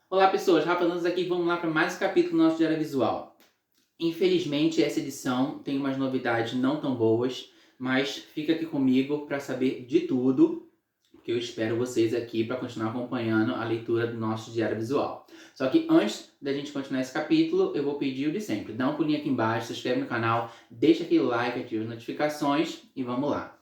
Olá pessoas, Rafa Lanz aqui, vamos lá para mais um capítulo do nosso Diário Visual. Infelizmente essa edição tem umas novidades não tão boas, mas fica aqui comigo para saber de tudo, porque eu espero vocês aqui para continuar acompanhando a leitura do nosso Diário Visual. Só que antes da gente continuar esse capítulo, eu vou pedir o de sempre. Dá um pulinho aqui embaixo, se inscreve no canal, deixa aquele like, ativa as notificações e vamos lá.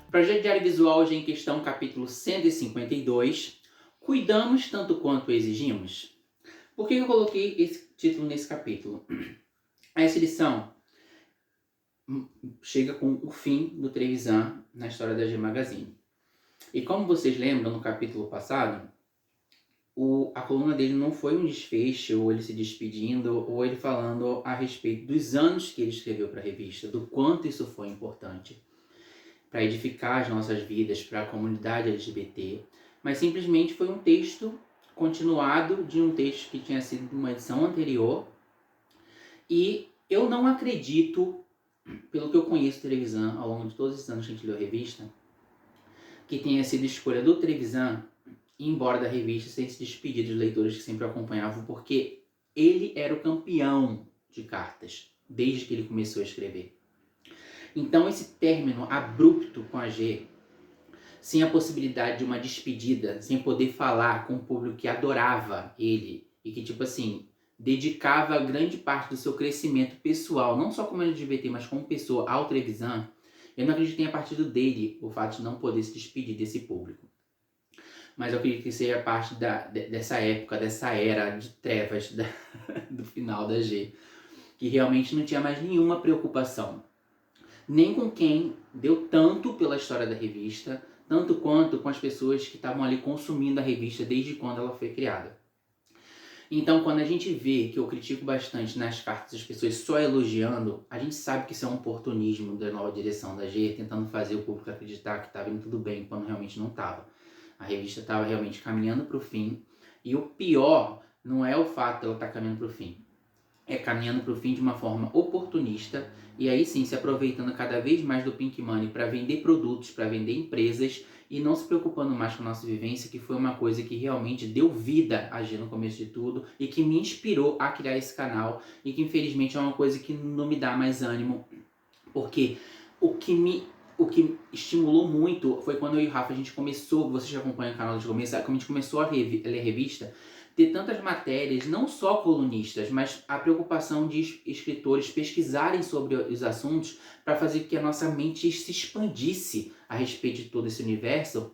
Projeto Diário Visual hoje em questão, capítulo 152. Cuidamos tanto quanto exigimos? Por que eu coloquei esse título nesse capítulo? Essa edição chega com o fim do Trevisan na história da G Magazine. E como vocês lembram no capítulo passado, a coluna dele não foi um desfecho, ou ele se despedindo, ou ele falando a respeito dos anos que ele escreveu para a revista, do quanto isso foi importante para edificar as nossas vidas, para a comunidade LGBT, mas simplesmente foi um texto continuado de um texto que tinha sido de uma edição anterior. E eu não acredito, pelo que eu conheço Trevisan ao longo de todos esses anos que a gente leu a revista, que tenha sido escolha do Trevisan ir embora da revista sem se despedir dos leitores que sempre o acompanhavam, porque ele era o campeão de cartas desde que ele começou a escrever. Então esse término abrupto com a G, sem a possibilidade de uma despedida, sem poder falar com o público que adorava ele e que, tipo assim, dedicava grande parte do seu crescimento pessoal, não só como LGBT, mas como pessoa, ao Trevisan, eu não acredito que tenha partido dele o fato de não poder se despedir desse público. Mas eu acredito que seja parte dessa época, dessa era de trevas do final da G, que realmente não tinha mais nenhuma preocupação, nem com quem deu tanto pela história da revista, tanto quanto com as pessoas que estavam ali consumindo a revista desde quando ela foi criada. Então, quando a gente vê, que eu critico bastante nas cartas as pessoas só elogiando, a gente sabe que isso é um oportunismo da nova direção da G, tentando fazer o público acreditar que estava indo tudo bem, quando realmente não estava. A revista estava realmente caminhando para o fim, e o pior não é o fato dela estar caminhando para o fim, é caminhando para o fim de uma forma oportunista, e aí sim se aproveitando cada vez mais do Pink Money para vender produtos, para vender empresas, e não se preocupando mais com a nossa vivência, que foi uma coisa que realmente deu vida a G no começo de tudo, e que me inspirou a criar esse canal, e que infelizmente é uma coisa que não me dá mais ânimo, porque o que estimulou muito foi quando eu e o Rafa, a gente começou, vocês já acompanham o canal desde o começo, quando a gente começou a ler a revista, ter tantas matérias, não só colunistas, mas a preocupação de escritores pesquisarem sobre os assuntos para fazer com que a nossa mente se expandisse a respeito de todo esse universo,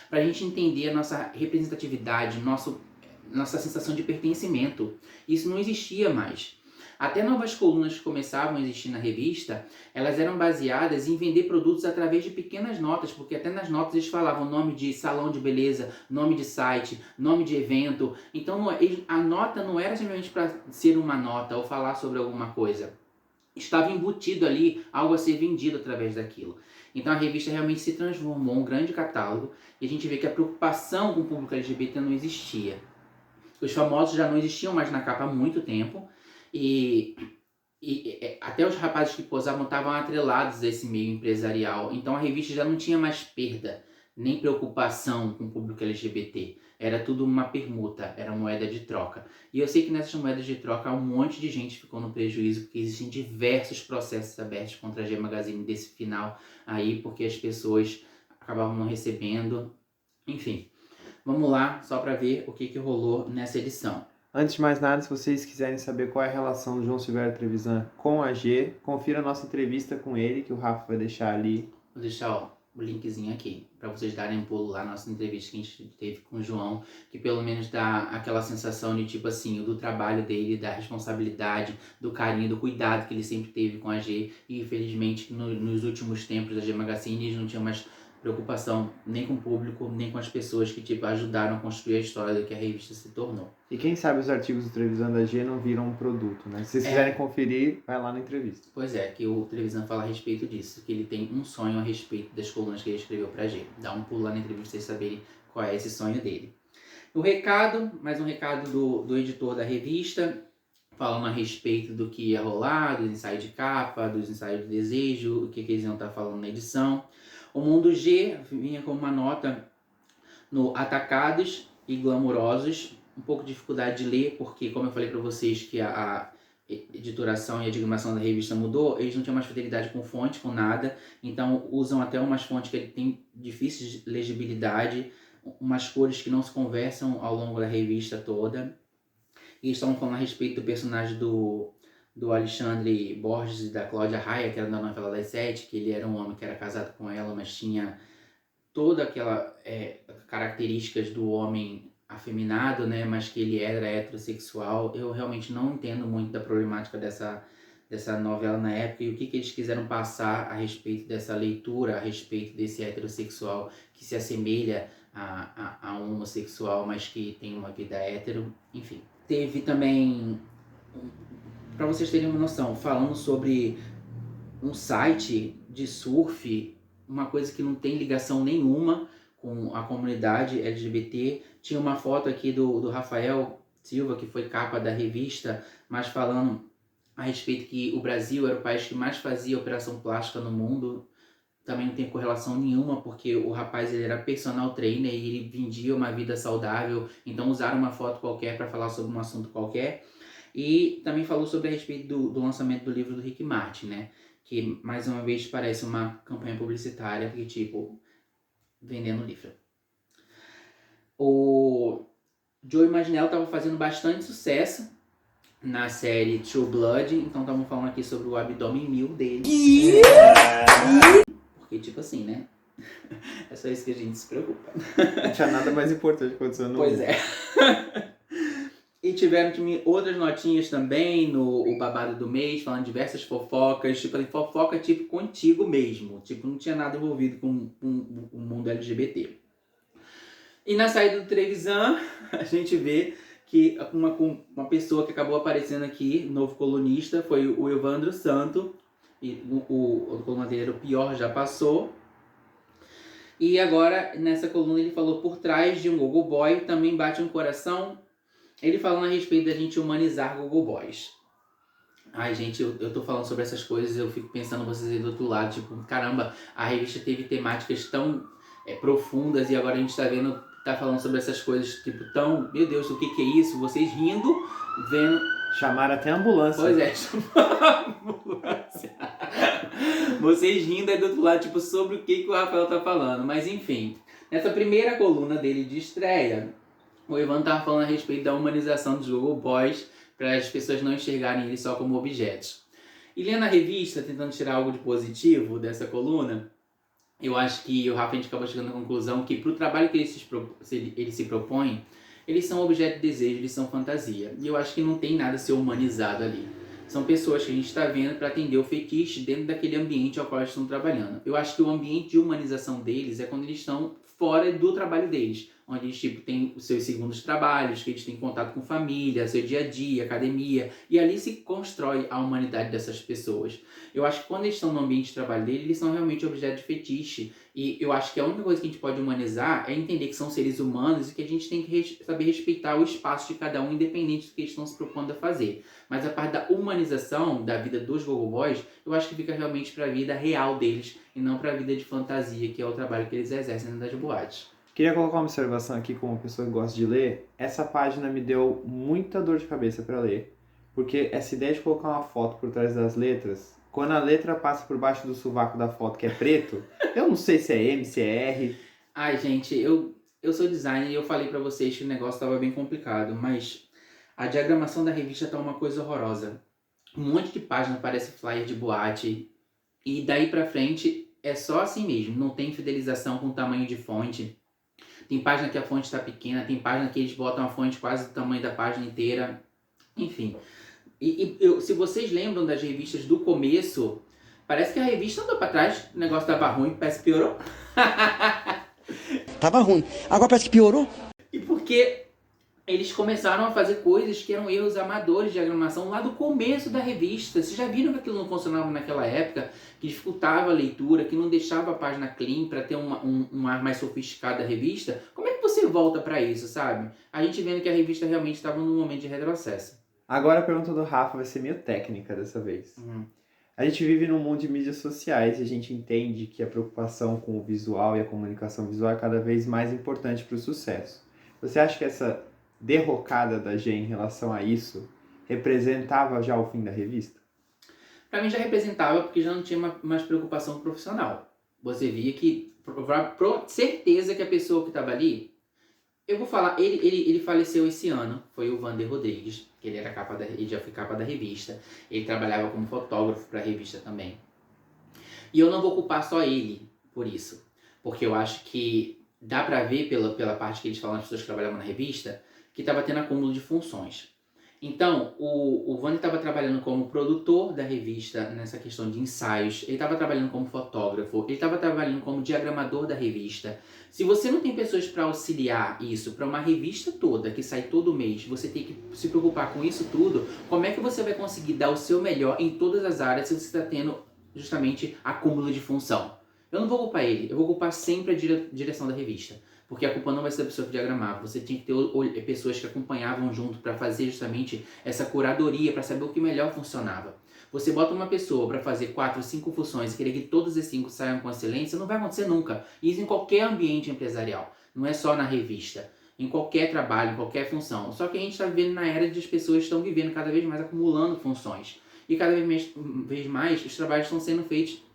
para a gente entender a nossa representatividade, nossa sensação de pertencimento. Isso não existia mais. Até novas colunas que começavam a existir na revista, elas eram baseadas em vender produtos através de pequenas notas, porque até nas notas eles falavam nome de salão de beleza, nome de site, nome de evento. Então a nota não era simplesmente para ser uma nota ou falar sobre alguma coisa. Estava embutido ali algo a ser vendido através daquilo. Então a revista realmente se transformou em um grande catálogo, e a gente vê que a preocupação com o público LGBT não existia. Os famosos já não existiam mais na capa há muito tempo, e até os rapazes que posavam estavam atrelados a esse meio empresarial. Então a revista já não tinha mais perda, nem preocupação com o público LGBT. Era tudo uma permuta, era moeda de troca. E eu sei que nessas moedas de troca um monte de gente ficou no prejuízo, porque existem diversos processos abertos contra a G Magazine desse final aí, porque as pessoas acabavam não recebendo. Enfim, vamos lá só para ver o que rolou nessa edição. Antes de mais nada, se vocês quiserem saber qual é a relação do João Silvério Trevisan com a G, confira a nossa entrevista com ele, que o Rafa vai deixar ali. Vou deixar o linkzinho aqui, para vocês darem um pulo lá na nossa entrevista que a gente teve com o João, que pelo menos dá aquela sensação de tipo assim, do trabalho dele, da responsabilidade, do carinho, do cuidado que ele sempre teve com a G, e infelizmente nos últimos tempos da G Magazine eles não tinham mais preocupação nem com o público, nem com as pessoas que tipo, ajudaram a construir a história do que a revista se tornou. E quem sabe os artigos do Trevisan da G não viram um produto, né? Se vocês quiserem conferir, vai lá na entrevista. Pois é, que o Trevisan fala a respeito disso, que ele tem um sonho a respeito das colunas que ele escreveu pra G. Dá um pulo lá na entrevista pra vocês saberem qual é esse sonho dele. O recado, mais um recado do editor da revista, falando a respeito do que ia rolar, dos ensaios de capa, dos ensaios de desejo, o que eles iam estar falando na edição. O Mundo G vinha com uma nota no Atacados e Glamurosos. Um pouco de dificuldade de ler, porque, como eu falei para vocês, que a editoração e a diagramação da revista mudou, eles não tinham mais fidelidade com fonte, com nada, então usam até umas fontes que têm difíceis de legibilidade, umas cores que não se conversam ao longo da revista toda. E estavam falando a respeito do personagem do Alexandre Borges e da Cláudia Raia, que era da novela das Sete, que ele era um homem que era casado com ela, mas tinha toda aquela características do homem afeminado, né, mas que ele era heterossexual. Eu realmente não entendo muito da problemática dessa novela na época e o que eles quiseram passar a respeito dessa leitura, a respeito desse heterossexual que se assemelha a um homossexual, mas que tem uma vida hétero, enfim. Teve também, para vocês terem uma noção, falando sobre um site de surf, uma coisa que não tem ligação nenhuma com a comunidade LGBT. Tinha uma foto aqui do Rafael Silva, que foi capa da revista, mas falando a respeito que o Brasil era o país que mais fazia operação plástica no mundo. Também não tem correlação nenhuma, porque o rapaz ele era personal trainer e ele vendia uma vida saudável, então usaram uma foto qualquer para falar sobre um assunto qualquer. E também falou sobre a respeito do lançamento do livro do Rick Martin, né? Que mais uma vez parece uma campanha publicitária, porque tipo, vendendo livro. O Joey Manganiello estava fazendo bastante sucesso na série True Blood, então estamos falando aqui sobre o abdômen mil dele. Porque tipo assim, né? É só isso que a gente se preocupa. Não tinha nada mais importante acontecendo no Pois mundo. é. E tiveram outras notinhas também no o Babado do Mês, falando diversas fofocas, tipo fofoca tipo contigo mesmo, tipo não tinha nada envolvido com o mundo LGBT. E na saída do Trevisan, a gente vê que uma pessoa que acabou aparecendo aqui, novo colunista, foi o Evandro Santo, e o coluna dele era o Pior Já Passou. E agora, nessa coluna, ele falou por trás de um Gogo Boy, também bate um coração. Ele falando a respeito da gente humanizar Gogo Boys. Ai, gente, eu tô falando sobre essas coisas, eu fico pensando vocês aí do outro lado, tipo, caramba, a revista teve temáticas tão profundas e agora a gente tá falando sobre essas coisas, tipo, tão, meu Deus, o que é isso? Vocês rindo, vendo... Chamaram até a ambulância. Pois é, chamaram a ambulância. Vocês rindo aí do outro lado, tipo, sobre o que o Rafael tá falando. Mas enfim, nessa primeira coluna dele de estreia, o Ivan tava falando a respeito da humanização dos Gogo Boys para as pessoas não enxergarem eles só como objetos. E lendo a revista, tentando tirar algo de positivo dessa coluna, eu acho que o Rafa a gente acabou chegando à conclusão que para o trabalho que ele se propõe, eles são objeto de desejo, eles são fantasia. E eu acho que não tem nada a ser humanizado ali. São pessoas que a gente está vendo para atender o fetiche dentro daquele ambiente ao qual eles estão trabalhando. Eu acho que o ambiente de humanização deles é quando eles estão fora do trabalho deles, onde eles tipo, têm os seus segundos trabalhos, que eles têm contato com família, seu dia a dia, academia, e ali se constrói a humanidade dessas pessoas. Eu acho que quando eles estão no ambiente de trabalho deles, eles são realmente objeto de fetiche, e eu acho que a única coisa que a gente pode humanizar é entender que são seres humanos e que a gente tem que saber respeitar o espaço de cada um, independente do que eles estão se propondo a fazer. Mas a parte da humanização da vida dos Gogo Boys, eu acho que fica realmente para a vida real deles e não para a vida de fantasia, que é o trabalho que eles exercem nas boates. Queria colocar uma observação aqui como uma pessoa que gosta de ler. Essa página me deu muita dor de cabeça para ler, porque essa ideia de colocar uma foto por trás das letras, quando a letra passa por baixo do sovaco da foto, que é preto, eu não sei se é M, se é R. Ai, gente, eu sou designer e eu falei para vocês que o negócio estava bem complicado, mas a diagramação da revista tá uma coisa horrorosa. Um monte de página parece flyer de boate, e daí pra frente é só assim mesmo, não tem fidelização com tamanho de fonte. Tem página que a fonte está pequena, tem página que eles botam a fonte quase do tamanho da página inteira. Enfim. Se vocês lembram das revistas do começo, parece que a revista andou para trás, o negócio tava ruim, parece que piorou. Tava ruim. Agora parece que piorou. E porque eles começaram a fazer coisas que eram erros amadores de diagramação lá do começo da revista. Vocês já viram que aquilo não funcionava naquela época? Que dificultava a leitura, que não deixava a página clean para ter um ar mais sofisticado da revista? Como é que você volta para isso, sabe? A gente vendo que a revista realmente estava num momento de retrocesso. Agora a pergunta do Rafa vai ser meio técnica dessa vez. A gente vive num mundo de mídias sociais e a gente entende que a preocupação com o visual e a comunicação visual é cada vez mais importante para o sucesso. Você acha que essa derrocada da G em relação a isso representava já o fim da revista? Para mim já representava, porque já não tinha mais preocupação profissional. Você via que, certeza que a pessoa que estava ali, eu vou falar, ele faleceu esse ano, foi o Vander Rodrigues, que ele era ele já foi capa da revista, ele trabalhava como fotógrafo para a revista também. E eu não vou culpar só ele por isso, porque eu acho que dá pra ver pela parte que eles falam, as pessoas que trabalhavam na revista, que estava tendo acúmulo de funções. Então, o Vani estava trabalhando como produtor da revista nessa questão de ensaios, ele estava trabalhando como fotógrafo, ele estava trabalhando como diagramador da revista. Se você não tem pessoas para auxiliar isso, para uma revista toda que sai todo mês, você tem que se preocupar com isso tudo, como é que você vai conseguir dar o seu melhor em todas as áreas se você está tendo justamente acúmulo de função? Eu não vou culpar ele, eu vou culpar sempre a direção da revista. Porque a culpa não vai ser da pessoa que diagramava. Você tinha que ter pessoas que acompanhavam junto para fazer justamente essa curadoria, para saber o que melhor funcionava. Você bota uma pessoa para fazer 4, 5 funções e querer que todas as 5 saiam com excelência, não vai acontecer nunca. Isso em qualquer ambiente empresarial. Não é só na revista. Em qualquer trabalho, em qualquer função. Só que a gente está vivendo na era de as pessoas estão vivendo cada vez mais acumulando funções. E cada vez mais os trabalhos estão sendo feitos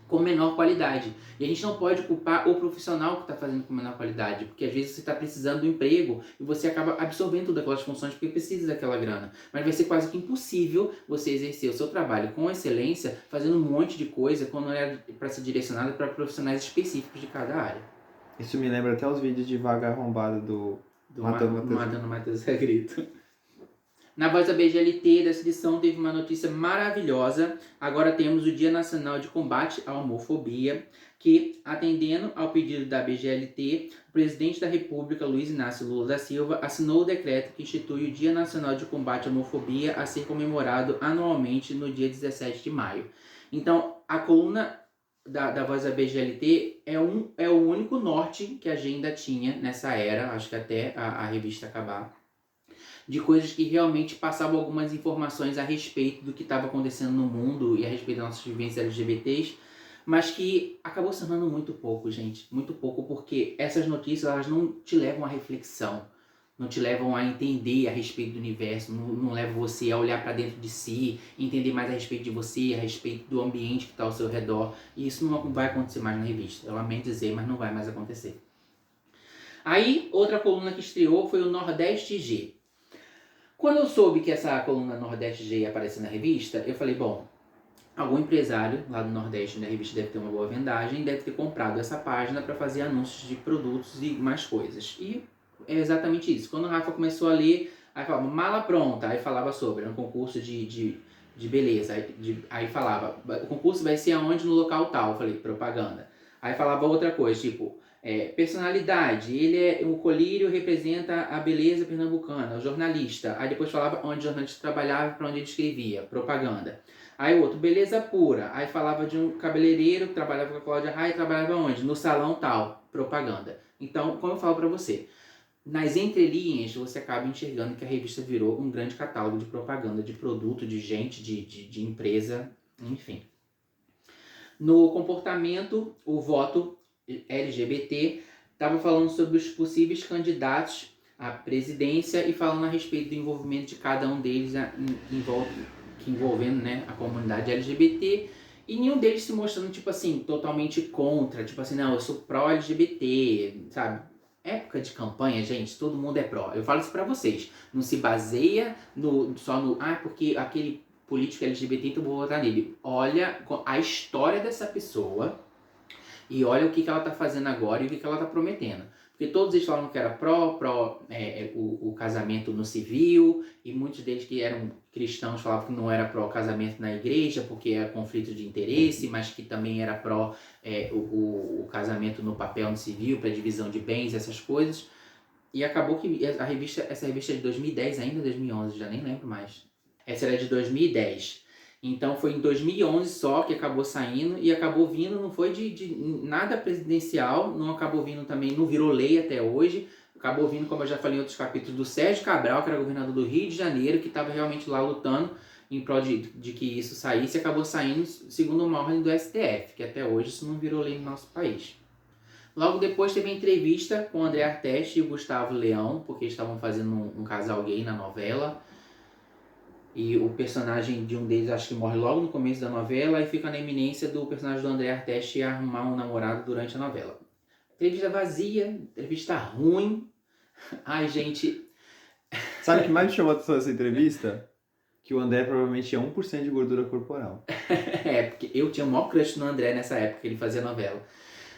com menor qualidade. E a gente não pode culpar o profissional que está fazendo com menor qualidade, porque às vezes você está precisando do emprego e você acaba absorvendo todas aquelas funções porque precisa daquela grana. Mas vai ser quase que impossível você exercer o seu trabalho com excelência, fazendo um monte de coisa quando é para ser direcionado para profissionais específicos de cada área. Isso me lembra até os vídeos de vaga arrombada do Matando Matheus Grito. Na voz da BGLT dessa edição teve uma notícia maravilhosa. Agora temos o Dia Nacional de Combate à Homofobia, que, atendendo ao pedido da BGLT, o presidente da República, Luiz Inácio Lula da Silva, assinou o decreto que institui o Dia Nacional de Combate à Homofobia a ser comemorado anualmente no dia 17 de maio. Então, a coluna da voz da BGLT é o único norte que a agenda tinha nessa era, acho que até a revista acabar, de coisas que realmente passavam algumas informações a respeito do que estava acontecendo no mundo e a respeito das nossas vivências LGBTs, mas que acabou se tornando muito pouco, gente. Muito pouco, porque essas notícias elas não te levam à reflexão, não te levam a entender a respeito do universo, não levam você a olhar para dentro de si, entender mais a respeito de você, a respeito do ambiente que está ao seu redor. E isso não vai acontecer mais na revista. Eu lamento dizer, mas não vai mais acontecer. Aí, outra coluna que estreou foi o Nordeste G. Quando eu soube que essa coluna Nordeste G ia aparecer na revista, eu falei, bom, algum empresário lá do Nordeste da revista deve ter uma boa vendagem, deve ter comprado essa página para fazer anúncios de produtos e mais coisas. E é exatamente isso. Quando o Rafa começou a ler, aí falava, mala pronta, aí falava sobre, era um concurso de beleza, aí falava, o concurso vai ser aonde? No local tal, eu falei, propaganda. Aí falava outra coisa, tipo, personalidade, o colírio representa a beleza pernambucana, o jornalista. Aí depois falava onde o jornalista trabalhava, para onde ele escrevia, propaganda. Aí outro, beleza pura. Aí falava de um cabeleireiro que trabalhava com a Cláudia Raia, trabalhava onde? No salão tal, propaganda. Então, como eu falo para você, nas entrelinhas você acaba enxergando que a revista virou um grande catálogo de propaganda, de produto, de gente, de empresa, enfim. No comportamento, o voto LGBT estava falando sobre os possíveis candidatos à presidência e falando a respeito do envolvimento de cada um deles envolvendo, né, a comunidade LGBT, e nenhum deles se mostrando, tipo assim, totalmente contra, tipo assim, não, eu sou pró-LGBT, sabe? Época de campanha, gente, todo mundo é pró. Eu falo isso pra vocês. Não se baseia só no, porque aquele político LGBT, então vou votar nele. Olha a história dessa pessoa e olha o que ela tá fazendo agora e o que ela tá prometendo. Porque todos eles falavam que era pró o casamento no civil, e muitos deles que eram cristãos falavam que não era pró casamento na igreja, porque era conflito de interesse, mas que também era pró o casamento no papel no civil, para divisão de bens, essas coisas. E acabou que essa revista é de 2010 ainda, 2011, já nem lembro mais. Essa era de 2010. Então foi em 2011 só que acabou saindo e acabou vindo, não foi de nada presidencial, não acabou vindo também, não virou lei até hoje, acabou vindo, como eu já falei em outros capítulos, do Sérgio Cabral, que era governador do Rio de Janeiro, que estava realmente lá lutando em prol de que isso saísse, acabou saindo segundo uma ordem do STF, que até hoje isso não virou lei no nosso país. Logo depois teve a entrevista com o André Arteste e o Gustavo Leão, porque estavam fazendo um casal gay na novela. E o personagem de um deles acho que morre logo no começo da novela e fica na iminência do personagem do André Arteste arrumar um namorado durante a novela. Entrevista vazia, entrevista ruim. Ai, gente... Sabe o que mais me chamou a atenção nessa entrevista? Que o André provavelmente tinha 1% de gordura corporal. Porque eu tinha o maior crush no André nessa época que ele fazia novela.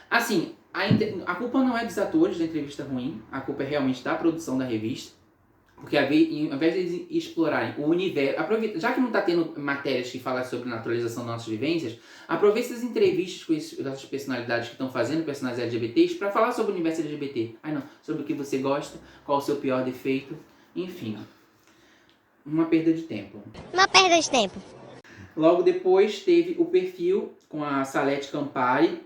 Assim, a culpa não é dos atores da entrevista ruim, a culpa é realmente da produção da revista. Porque ao invés de eles explorarem o universo, já que não está tendo matérias que falam sobre naturalização das nossas vivências, aproveita essas entrevistas com essas personalidades que estão fazendo, personagens LGBTs, para falar sobre o universo LGBT. Sobre o que você gosta, qual o seu pior defeito, enfim. Uma perda de tempo. Uma perda de tempo. Logo depois teve o perfil com a Salete Campari,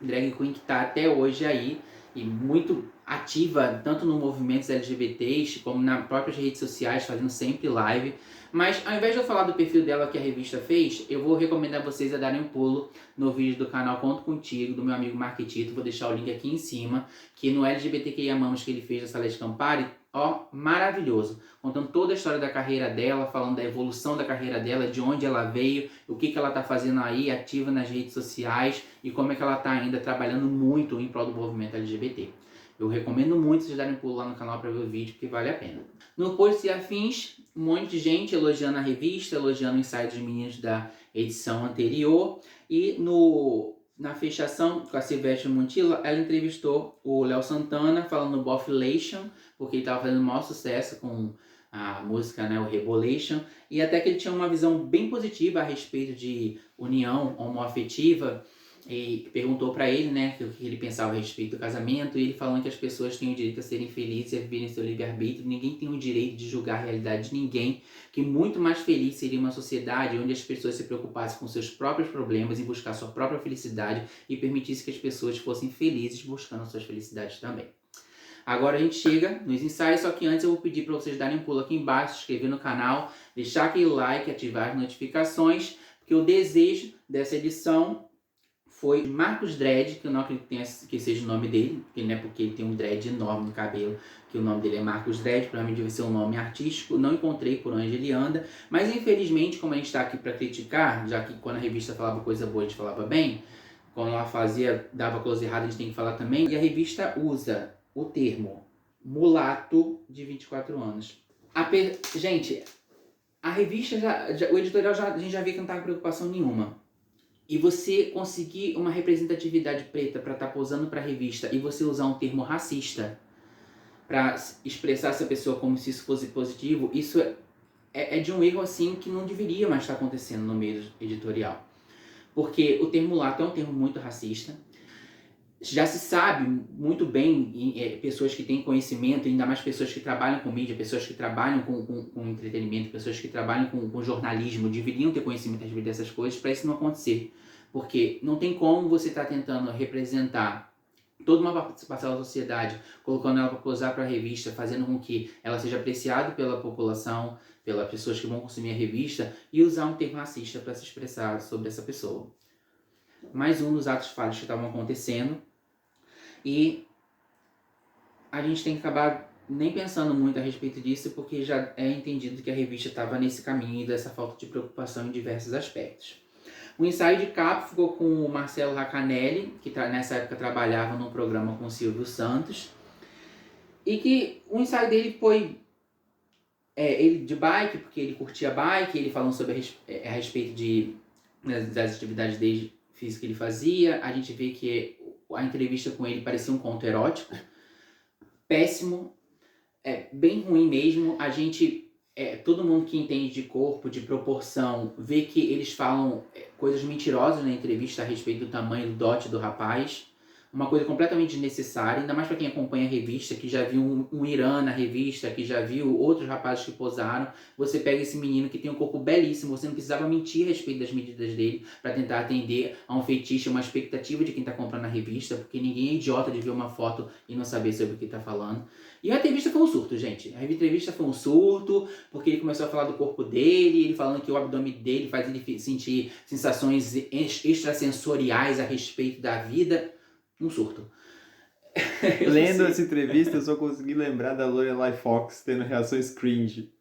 drag queen que está até hoje aí, e muito ativa, tanto no movimentos LGBTs, como nas próprias redes sociais, fazendo sempre live. Mas ao invés de eu falar do perfil dela que a revista fez, eu vou recomendar vocês a darem um pulo no vídeo do canal Conto Contigo, do meu amigo Marquetito, vou deixar o link aqui em cima, que no LGBTQIA+, que ele fez da Salete Campari, maravilhoso, contando toda a história da carreira dela, falando da evolução da carreira dela, de onde ela veio, o que ela tá fazendo aí, ativa nas redes sociais, e como é que ela tá ainda trabalhando muito em prol do movimento LGBT. Eu recomendo muito vocês darem um pulo lá no canal para ver o vídeo, porque vale a pena. No Post e Afins, um monte de gente elogiando a revista, elogiando o ensaio dos meninos da edição anterior. E na fechação, com a Silvestre Montilla, ela entrevistou o Léo Santana, falando Bofilation, porque ele estava fazendo o maior sucesso com a música, né, o Rebolation. E até que ele tinha uma visão bem positiva a respeito de união homoafetiva. E perguntou para ele, né, o que ele pensava a respeito do casamento, e ele falando que as pessoas têm o direito a serem felizes e a viverem seu livre-arbítrio, ninguém tem o direito de julgar a realidade de ninguém, que muito mais feliz seria uma sociedade onde as pessoas se preocupassem com seus próprios problemas e buscar sua própria felicidade e permitisse que as pessoas fossem felizes buscando suas felicidades também. Agora a gente chega nos ensaios, só que antes eu vou pedir para vocês darem um pulo aqui embaixo, se inscrever no canal, deixar aquele like, ativar as notificações, porque o desejo dessa edição foi Marcos Dredd, que eu não acredito que seja o nome dele, porque não é porque ele tem um dread enorme no cabelo que o nome dele é Marcos Dredd, provavelmente deve ser um nome artístico, não encontrei por onde ele anda, mas infelizmente, como a gente está aqui para criticar, já que quando a revista falava coisa boa a gente falava bem, quando ela dava coisa errada a gente tem que falar também, e a revista usa o termo mulato de 24 anos. Gente, a revista, o editorial a gente já vê que não estava com preocupação nenhuma. E você conseguir uma representatividade preta para estar posando para a revista e você usar um termo racista para expressar essa pessoa como se isso fosse positivo, isso é de um erro assim que não deveria mais estar acontecendo no meio editorial. Porque o termo mulato é um termo muito racista. Já se sabe muito bem, pessoas que têm conhecimento, ainda mais pessoas que trabalham com mídia, pessoas que trabalham com entretenimento, pessoas que trabalham com jornalismo, deveriam ter conhecimento a respeito dessas coisas para isso não acontecer. Porque não tem como você estar tentando representar toda uma parcela da sociedade, colocando ela para posar para a revista, fazendo com que ela seja apreciada pela população, pelas pessoas que vão consumir a revista, e usar um termo racista para se expressar sobre essa pessoa. Mais um dos atos falhos que estavam acontecendo. E a gente tem que acabar nem pensando muito a respeito disso, porque já é entendido que a revista estava nesse caminho dessa falta de preocupação em diversos aspectos. O ensaio de capa ficou com o Marcelo Racanelli, que nessa época trabalhava num programa com o Silvio Santos, e que o ensaio dele foi ele de bike, porque ele curtia bike, ele falando sobre a respeito das atividades dele físicas que ele fazia. A gente vê que a entrevista com ele parecia um conto erótico, péssimo, bem ruim mesmo. A gente, todo mundo que entende de corpo, de proporção, vê que eles falam coisas mentirosas na entrevista a respeito do tamanho do dote do rapaz. uma coisa completamente desnecessária, ainda mais para quem acompanha a revista, que já viu um Irã na revista, que já viu outros rapazes que posaram. Você pega esse menino que tem um corpo belíssimo, você não precisava mentir a respeito das medidas dele para tentar atender a um fetiche, uma expectativa de quem está comprando a revista, porque ninguém é idiota de ver uma foto e não saber sobre o que está falando. E a revista foi um surto, gente. A revista foi um surto, porque ele começou a falar do corpo dele, ele falando que o abdômen dele faz ele sentir sensações extrasensoriais a respeito da vida. Um surto. Lendo essa entrevista, eu só consegui lembrar da Lorelai Fox tendo reações cringe.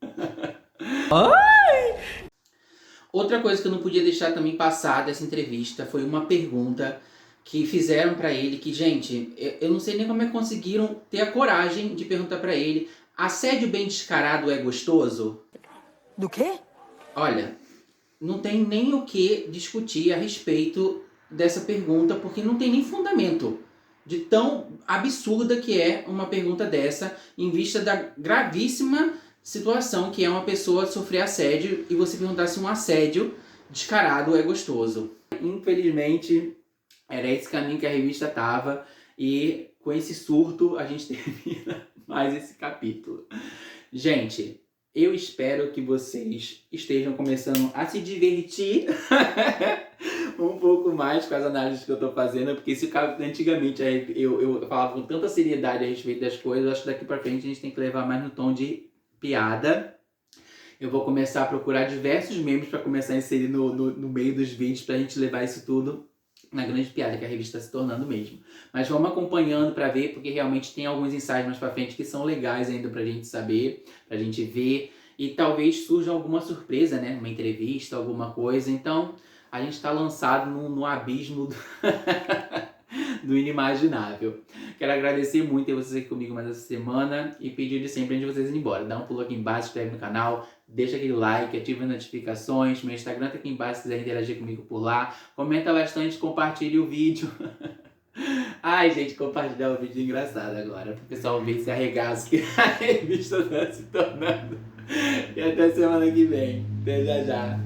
Outra coisa que eu não podia deixar também passar dessa entrevista foi uma pergunta que fizeram pra ele, que, gente, eu não sei nem como é que conseguiram ter a coragem de perguntar pra ele: assédio bem descarado é gostoso? Do quê? Olha, não tem nem o que discutir a respeito dessa pergunta, porque não tem nem fundamento de tão absurda que é uma pergunta dessa, em vista da gravíssima situação que é uma pessoa sofrer assédio e você perguntar se um assédio descarado é gostoso. Infelizmente, era esse caminho que a revista tava, e com esse surto a gente termina mais esse capítulo. Gente, eu espero que vocês estejam começando a se divertir um pouco mais com as análises que eu tô fazendo, porque se antigamente eu falava com tanta seriedade a respeito das coisas, eu acho que daqui pra frente a gente tem que levar mais no tom de piada. Eu vou começar a procurar diversos memes para começar a inserir no meio dos vídeos, pra gente levar isso tudo na grande piada que a revista está se tornando mesmo. Mas vamos acompanhando para ver, porque realmente tem alguns ensaios mais para frente que são legais ainda pra gente saber, pra gente ver, e talvez surja alguma surpresa, né? Uma entrevista, alguma coisa. Então, a gente está lançado no abismo do inimaginável. Quero agradecer muito ter vocês aqui comigo mais essa semana e pedir de sempre antes de vocês irem embora. Dá um pulo aqui embaixo, se inscreve no canal, deixa aquele like, ativa as notificações. Meu Instagram tá aqui embaixo se quiser interagir comigo por lá. Comenta bastante, compartilhe o vídeo. Ai, gente, compartilhar o vídeo é engraçado agora, para o pessoal ver esse arregaço que a revista está se tornando. E até semana que vem. Até já já.